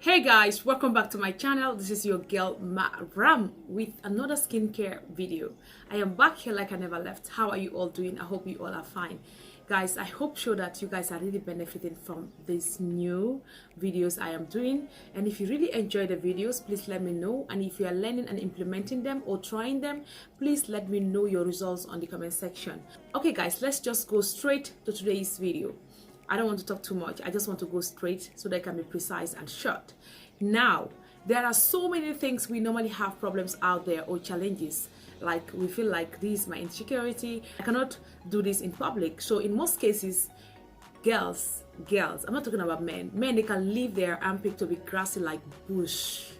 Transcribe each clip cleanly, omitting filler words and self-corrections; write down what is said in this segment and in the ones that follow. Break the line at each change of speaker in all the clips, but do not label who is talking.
Hey guys, welcome back to my channel. This is your girl Ram with another skincare video. I am back here like I never left. How are you all doing? I hope you all are fine. Guys, I hope sure that you guys are really benefiting from these new videos I am doing. And if you really enjoy the videos, please let me know. And if you are learning and implementing them or trying them, please let me know your results on the comment section. Okay guys, let's just go straight to today's video. I don't want to talk too much. I just want to go straight so that I can be precise and short. Now, there are so many things we normally have problems out there or challenges. Like we feel like this is my insecurity. I cannot do this in public. So in most cases, girls, I'm not talking about men. Men, they can leave their armpit to be grassy like bush.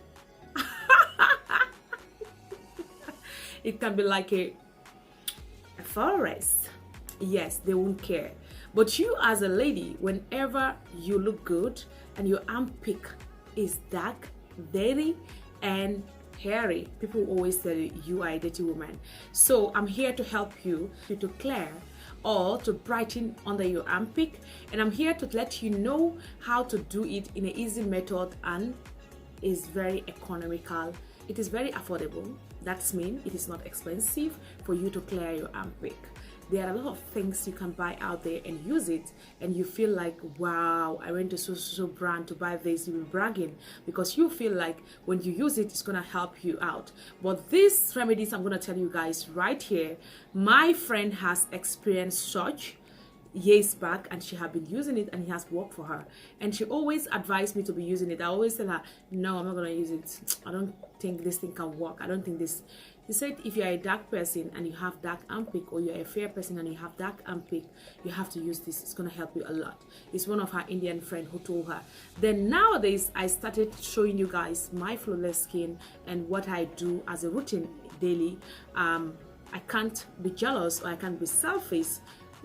It can be like a forest. Yes, they won't care. But you as a lady, whenever you look good and your armpit is dark, dirty, and hairy, people always say you are a dirty woman. So I'm here to help you to clear or to brighten under your armpit, and I'm here to let you know how to do it in an easy method and is very economical. It is very affordable. That means it is not expensive for you to clear your armpit. There are a lot of things you can buy out there and use it, and you feel like, wow, I went to so brand to buy this. You'll be bragging because you feel like when you use it, it's gonna help you out. But these remedies I'm gonna tell you guys right here, my friend has experienced such years back, and she had been using it and it has worked for her, and she always advised me to be using it. I always tell her, no, I'm not gonna use it. I don't think this thing can work. I don't think this. She said if you're a dark person and you have dark armpit, or you're a fair person and you have dark armpit, you have to use this. It's gonna help you a lot. It's one of her Indian friend who told her. Then nowadays I started showing you guys my flawless skin and what I do as a routine daily. I can't be jealous or I can't be selfish,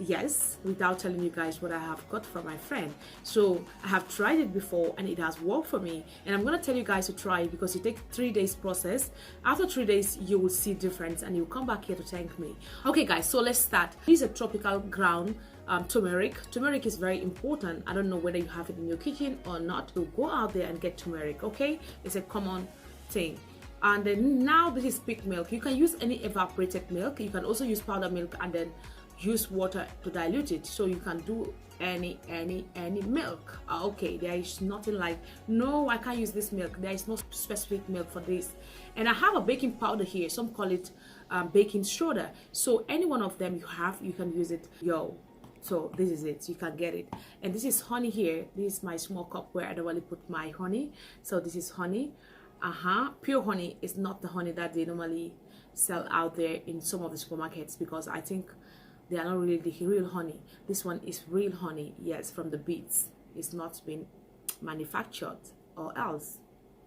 yes, without telling you guys what I have got from my friend. So I have tried it before and it has worked for me, and I'm gonna tell you guys to try it because it takes 3 days process. After 3 days you will see difference and you'll come back here to thank me. Okay guys, so let's start. This is a tropical ground turmeric. Turmeric is very important. I don't know whether you have it in your kitchen or not, so go out there and get turmeric. Okay, it's a common thing. And then now this is pig milk. You can use any evaporated milk. You can also use powdered milk and then use water to dilute it. So you can do any milk. Okay, there is nothing like, no, I can't use this milk. There is no specific milk for this. And I have a baking powder here. Some call it baking soda. So any one of them you have, you can use it. So this is it. You can get it. And this is honey here. This is my small cup where I normally put my honey. So this is honey. Pure honey is not the honey that they normally sell out there in some of the supermarkets, because I think they are not really the real honey. This one is real honey, yes, from the beets. It's not been manufactured, or else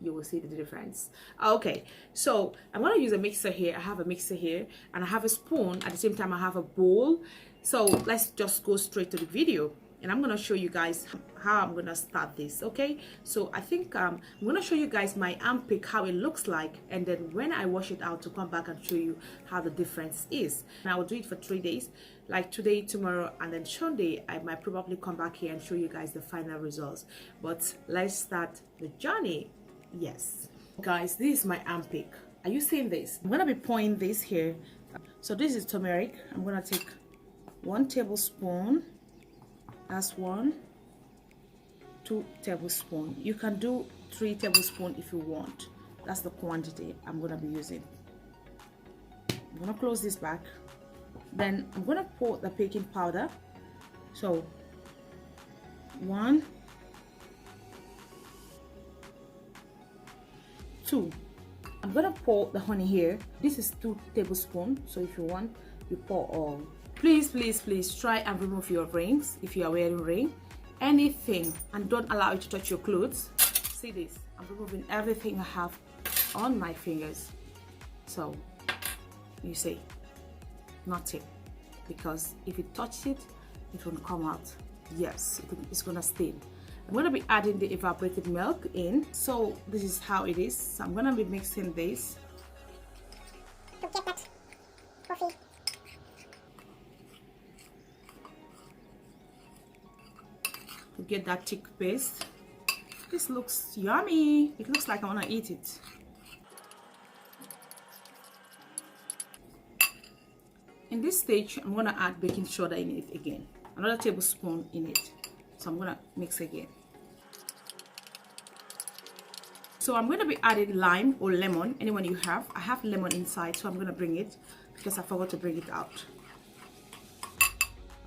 you will see the difference. Okay, so I'm going to use a mixer here. I have a mixer here and I have a spoon. At the same time I have a bowl. So let's just go straight to the video, and I'm going to show you guys how I'm going to start this. Okay, so I think I'm going to show you guys my armpit, how it looks like, and then when I wash it out to come back and show you how the difference is. And I will do it for 3 days, like today, tomorrow, and then Sunday I might probably come back here and show you guys the final results. But let's start the journey. Yes guys, this is my armpit. Are you seeing this? I'm going to be pouring this here. So this is turmeric. I'm going to take 1 tablespoon. That's 1, 2 tablespoons. You can do 3 tablespoons if you want. That's the quantity I'm going to be using. I'm going to close this back. Then I'm going to pour the baking powder. So 1, 2. I'm going to pour the honey here. This is 2 tablespoons. So if you want, you pour all. Please try and remove your rings if you are wearing ring, anything, and don't allow it to touch your clothes. See this, I'm removing everything I have on my fingers. So you see nothing, because if it touches it, it won't come out. Yes, it's gonna stain. I'm gonna be adding the evaporated milk in. So this is how it is. So I'm gonna be mixing this to get that coffee. To get that thick paste. This looks yummy. It looks like I want to eat it. In this stage, I'm going to add baking soda in it again. Another tablespoon in it. So I'm going to mix again. So I'm going to be adding lime or lemon, anyone you have. I have lemon inside, so I'm going to bring it because I forgot to bring it out.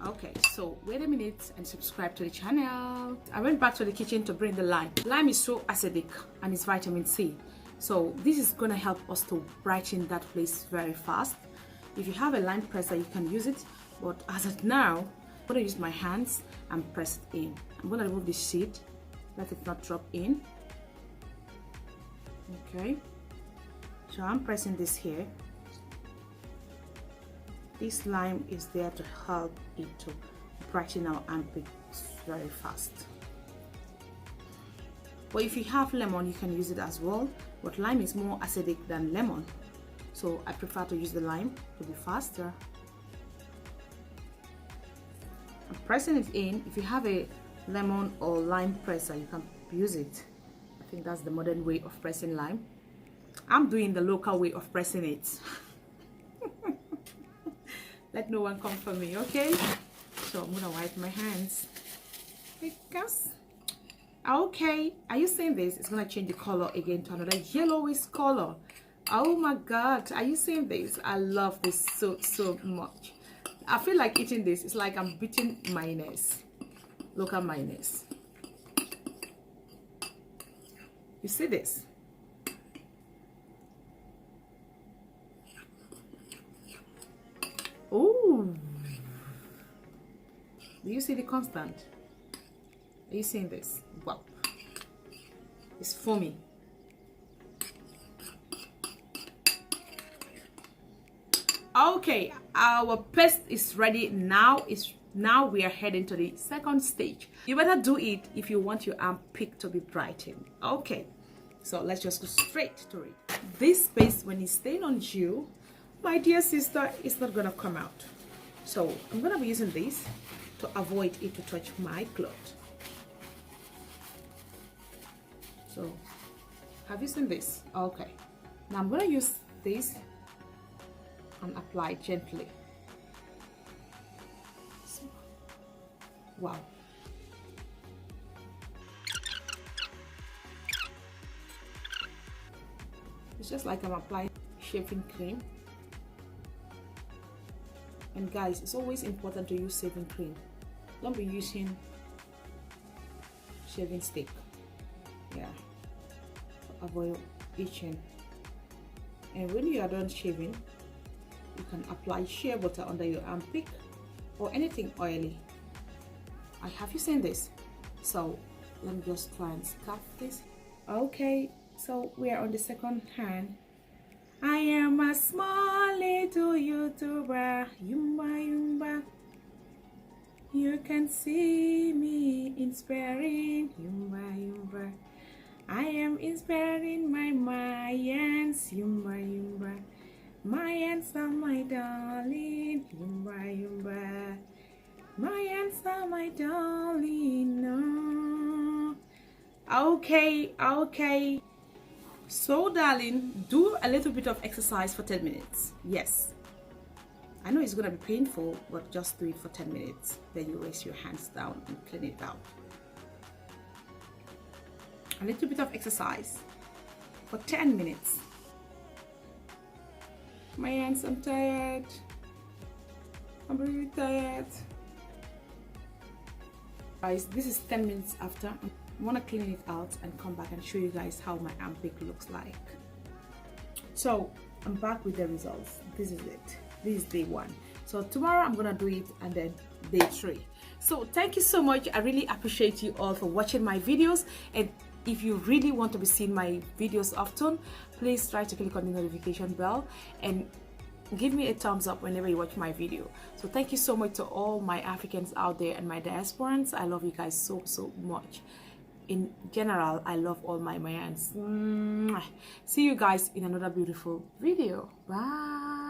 Okay, so wait a minute and subscribe to the channel. I went back to the kitchen to bring the lime. Lime is so acidic and it's vitamin C. So this is going to help us to brighten that place very fast. If you have a lime presser, you can use it. But as of now, I'm going to use my hands and press it in. I'm going to remove the seed, let it not drop in. Okay, so I'm pressing this here. This lime is there to help it to brighten our armpits very fast. But if you have lemon, you can use it as well. But lime is more acidic than lemon, so I prefer to use the lime to be faster. I'm pressing it in. If you have a lemon or lime presser, you can use it. I think that's the modern way of pressing lime. I'm doing the local way of pressing it. Let no one come for me, okay? So I'm gonna wipe my hands. Because, okay, are you seeing this? It's gonna change the color again to another yellowish color. Oh my God, are you seeing this? I love this so much. I feel like eating this. It's like I'm beating mayonnaise, local mayonnaise. You see this? Oh, do you see the constant? Are you seeing this? Wow, it's foamy. Okay, our paste is ready now. Now we are heading to the second stage. You better do it if you want your armpit to be brightened. Okay, so let's just go straight to it. This paste, when it's staying on you, my dear sister, it's not gonna come out. So I'm gonna be using this to avoid it to touch my cloth. So have you seen this? Okay, now I'm gonna use this and apply gently. So, wow. It's just like I'm applying shaving cream. And guys, it's always important to use shaving cream. Don't be using shaving stick. Yeah, avoid itching. And when you are done shaving, you can apply shea butter under your armpit or anything oily. Have you seen this? So let me just try and scarf this. Okay, so we are on the second hand. I am a small little YouTuber, Yumba. You can see me inspiring, Yumba. I am inspiring my Mayans, Yumba. Mayans are my darling, Yumba. Mayans are my darling, no. Okay. So darling, do a little bit of exercise for 10 minutes. Yes, I know it's gonna be painful, but just do it for 10 minutes. Then you raise your hands down and clean it out. A little bit of exercise for 10 minutes. My hands, I'm tired. I'm really tired. Guys, this is 10 minutes after. I want to clean it out and come back and show you guys how my armpit looks like. So I'm back with the results. This is it. This is day 1. So tomorrow I'm gonna do it, and then day 3. So thank you so much. I really appreciate you all for watching my videos, and if you really want to be seeing my videos often, please try to click on the notification bell and give me a thumbs up whenever you watch my video. So thank you so much to all my Africans out there and my diasporans. I love you guys so much. In general, I love all my Mayans. See you guys in another beautiful video. Bye.